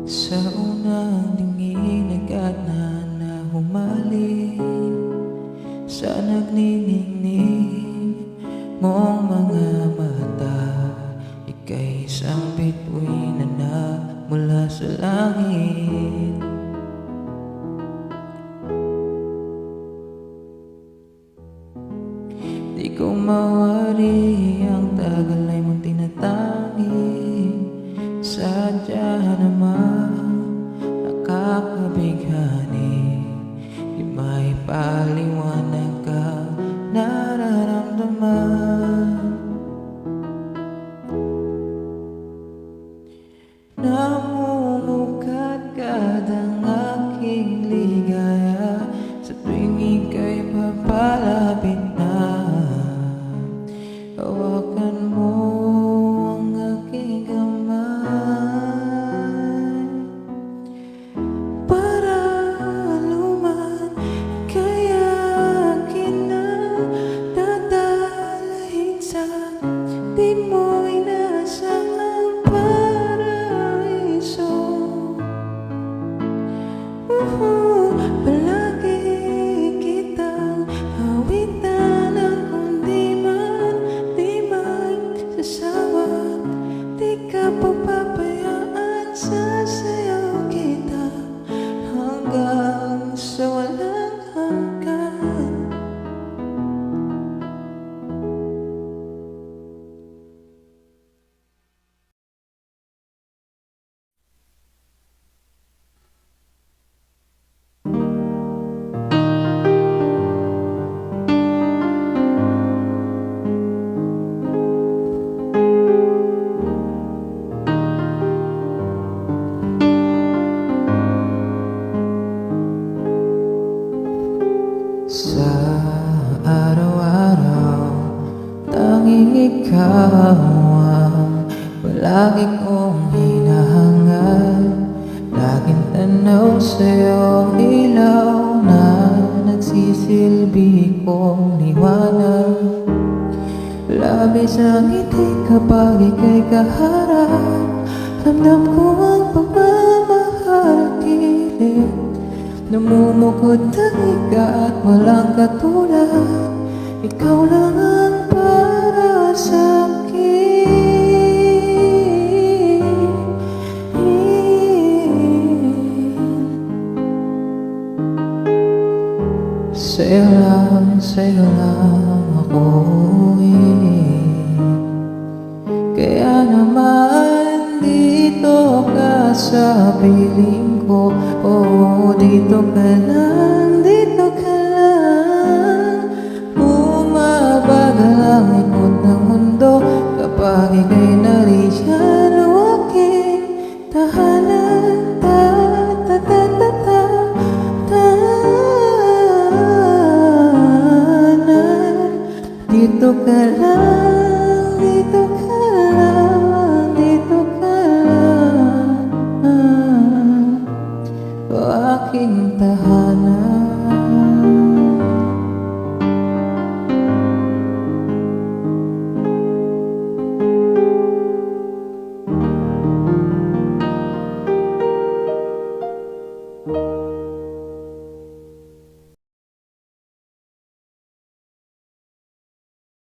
Sa unang tingin agad na humaling sa nagniningning mong mga mata. Ika'y isang bituin na mula sa langit. Di ko mawari ang tagal ay mong tinatangi. Sadya namang nakakabighani, di may paliwanag ka nararamdaman. Namumukadkad ang aking ligaya sa tuwing ika'y papalapit na. Hawakan mo ang aking kamay para luman, kaya kinadadalahin sa di mo inasang paraiso. Palagi kitang awitan ng kundi man di magsasawa. Di ka papabayaan, sasayaw kita hanggang sa walang hanggan. Sa araw-araw, tanging ikaw ang palagi kong hinahangad. Laging tanaw sa'yo ang ilaw na nagsisilbi kong liwanag. Labis ang ngiti kapag ika'y kaharap. Ramdam ko ang pagmamahal kilid. Namumukod ang higa at walang katulad. Ikaw lang ang para sa'kin. Sa'yo lang ako kaya naman dito ka sa piling ko. Oo, dito ka na.